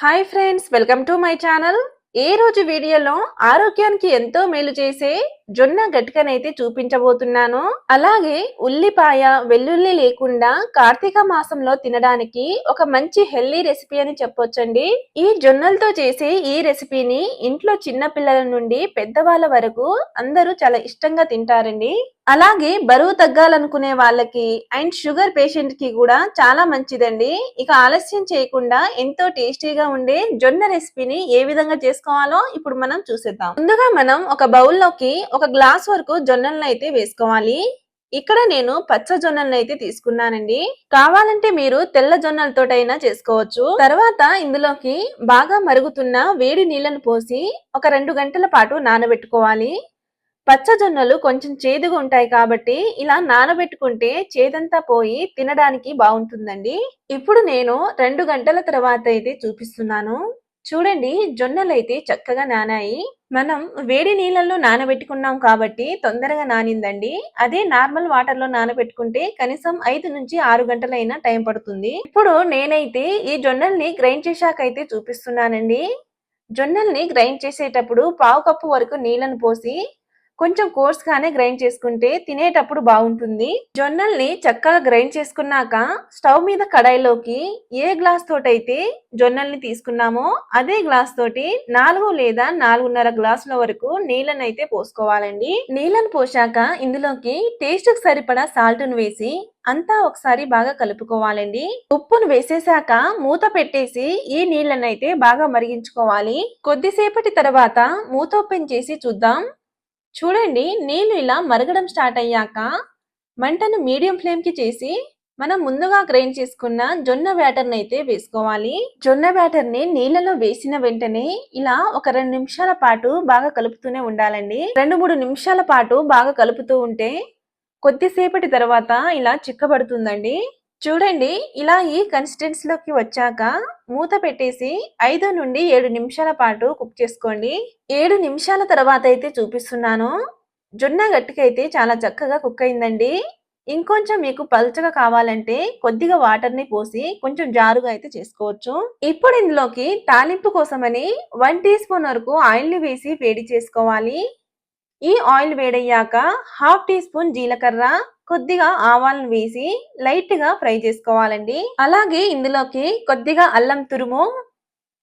Hi friends, welcome to my channel. ఈ రోజు వీడియోలో ఆరోగ్యానికి ఎంతో మేలు చేసే జొన్న గట్కనైతే చూపించబోతున్నాను. అలాగే ఉల్లిపాయ వెల్లుల్లి లేకుండా కార్తీక మాసంలో తినడానికి ఒక మంచి హెల్దీ రెసిపీ అని చెప్పొచ్చండి. ఈ జొన్నలతో చేసే ఈ రెసిపీని ఇంట్లో చిన్న పిల్లల నుండి పెద్దవాళ్ళ వరకు అందరూ చాలా ఇష్టంగా తింటారండి. అలాగే బరువు తగ్గాలనుకునే వాళ్ళకి అండ్ షుగర్ పేషెంట్ కి కూడా చాలా మంచిదండి. ఇక ఆలస్యం చేయకుండా ఎంతో టేస్టీగా ఉండే జొన్న రెసిపీని ఏ విధంగా చేసుకోవాలో ఇప్పుడు మనం చూసేద్దాం. ముందుగా మనం ఒక బౌల్లోకి ఒక గ్లాస్ వరకు జొన్నలను అయితే వేసుకోవాలి. ఇక్కడ నేను పచ్చ జొన్నలను అయితే తీసుకున్నానండి. కావాలంటే మీరు తెల్ల జొన్నలతోటైనా చేసుకోవచ్చు. తర్వాత ఇందులోకి బాగా మరుగుతున్న వేడి నీళ్లను పోసి ఒక 2 గంటల పాటు నానబెట్టుకోవాలి. పచ్చ జొన్నలు కొంచెం చేదుగా ఉంటాయి కాబట్టి ఇలా నానబెట్టుకుంటే చేదంతా పోయి తినడానికి బాగుంటుందండి. ఇప్పుడు నేను 2 గంటల తర్వాత అయితే చూపిస్తున్నాను. చూడండి, జొన్నలు అయితే చక్కగా నానాయి. మనం వేడి నీళ్ళల్లో నానబెట్టుకున్నాం కాబట్టి తొందరగా నానిందండి. అదే నార్మల్ వాటర్ లో నానబెట్టుకుంటే కనీసం 5 నుంచి 6 గంటలైనా టైం పడుతుంది. ఇప్పుడు నేనైతే ఈ జొన్నల్ని గ్రైండ్ చేశాకైతే చూపిస్తున్నానండి. జొన్నల్ని గ్రైండ్ చేసేటప్పుడు పావు కప్పు వరకు నీళ్లను పోసి కొంచెం కోర్స్ గానే గ్రైండ్ చేసుకుంటే తినేటప్పుడు బాగుంటుంది. జొన్నల్ని చక్కగా గ్రైండ్ చేసుకున్నాక స్టవ్ మీద కడాయిలోకి ఏ గ్లాస్ తోటైతే జొన్నల్ని తీసుకున్నామో అదే గ్లాస్ తోటి 4 లేదా 4.5 గ్లాసుల వరకు నీళ్ళని అయితే పోసుకోవాలండి. నీళ్ళను పోసాక ఇందులోకి టేస్ట్ కు సరిపడా సాల్ట్ ను వేసి అంతా ఒకసారి బాగా కలుపుకోవాలండి. ఉప్పును వేసేసాక మూత పెట్టేసి ఈ నీళ్ళనైతే బాగా మరిగించుకోవాలి. కొద్దిసేపటి తర్వాత మూత ఓపెన్ చేసి చూద్దాం. చూడండి, నీళ్లు ఇలా మరగడం స్టార్ట్ అయ్యాక మంటను మీడియం ఫ్లేమ్ కి చేసి మనం ముందుగా గ్రైండ్ చేసుకున్న జొన్న బ్యాటర్ అయితే వేసుకోవాలి. జొన్న బ్యాటర్ ని నీళ్ళలో వేసిన వెంటనే ఇలా ఒక 2 నిమిషాల పాటు బాగా కలుపుతూనే ఉండాలండి. 2-3 నిమిషాల పాటు బాగా కలుపుతూ ఉంటే కొద్దిసేపటి తర్వాత ఇలా చిక్కబడుతుందండి. చూడండి, ఇలా ఈ కన్సిస్టెన్సీలోకి వచ్చాక మూత పెట్టేసి 5 నుండి 7 నిమిషాల పాటు కుక్ చేసుకోండి. 7 నిమిషాల తర్వాత అయితే చూపిస్తున్నాను. జొన్న గట్టికైతే చాలా చక్కగా కుక్ అయిందండి. ఇంకొంచెం మీకు పల్చగా కావాలంటే కొద్దిగా వాటర్ ని పోసి కొంచెం జారుగా అయితే చేసుకోవచ్చు. ఇప్పుడు ఇందులోకి తాలింపు కోసమని 1 టీ స్పూన్ వరకు ఆయిల్ ని వేసి వేడి చేసుకోవాలి. ఈ ఆయిల్ వేడయ్యాక హాఫ్ టీ స్పూన్ జీలకర్ర, కొద్దిగా ఆవాలను వేసి లైట్ గా ఫ్రై చేసుకోవాలండి. అలాగే ఇందులోకి కొద్దిగా అల్లం తురుము,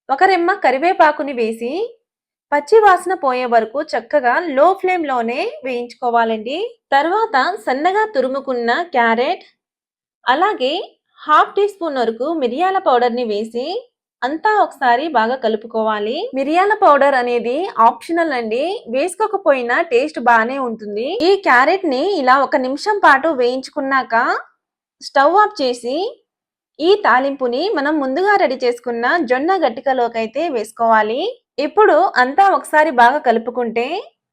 ఒక రెమ్మ కరివేపాకుని వేసి పచ్చి వాసన పోయే వరకు చక్కగా లో ఫ్లేమ్ లోనే వేయించుకోవాలండి. తర్వాత సన్నగా తురుముకున్న క్యారెట్, అలాగే హాఫ్ టీ స్పూన్ వరకు మిరియాల పౌడర్ ని వేసి అంతా ఒకసారి బాగా కలుపుకోవాలి. మిరియాల పౌడర్ అనేది ఆప్షనల్ అండి, వేసుకోకపోయినా టేస్ట్ బాగానే ఉంటుంది. ఈ క్యారెట్ ని ఇలా 1 నిమిషం పాటు వేయించుకున్నాక స్టవ్ ఆఫ్ చేసి ఈ తాలింపుని మనం ముందుగా రెడీ చేసుకున్న జొన్న గట్టికలోకి అయితే వేసుకోవాలి. ఇప్పుడు అంతా ఒకసారి బాగా కలుపుకుంటే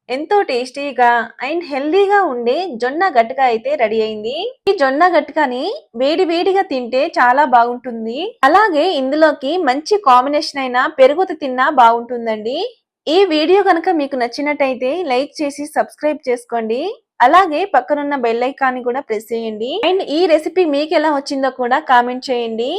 ఎంతో టేస్టీగా అండ్ హెల్దీగా ఉండే జొన్న గట్క అయితే రెడీ అయింది. ఈ జొన్న గట్కని వేడి వేడిగా తింటే చాలా బాగుంటుంది. అలాగే ఇందులోకి మంచి కాంబినేషన్ అయిన పెరుగుతో తిన్నా బాగుంటుందండి. ఈ వీడియో కనుక మీకు నచ్చినట్టయితే లైక్ చేసి సబ్స్క్రైబ్ చేసుకోండి. అలాగే పక్కనున్న బెల్ ఐకాన్ కూడా ప్రెస్ చేయండి. అండ్ ఈ రెసిపీ మీకు ఎలా వచ్చిందో కూడా కామెంట్ చేయండి.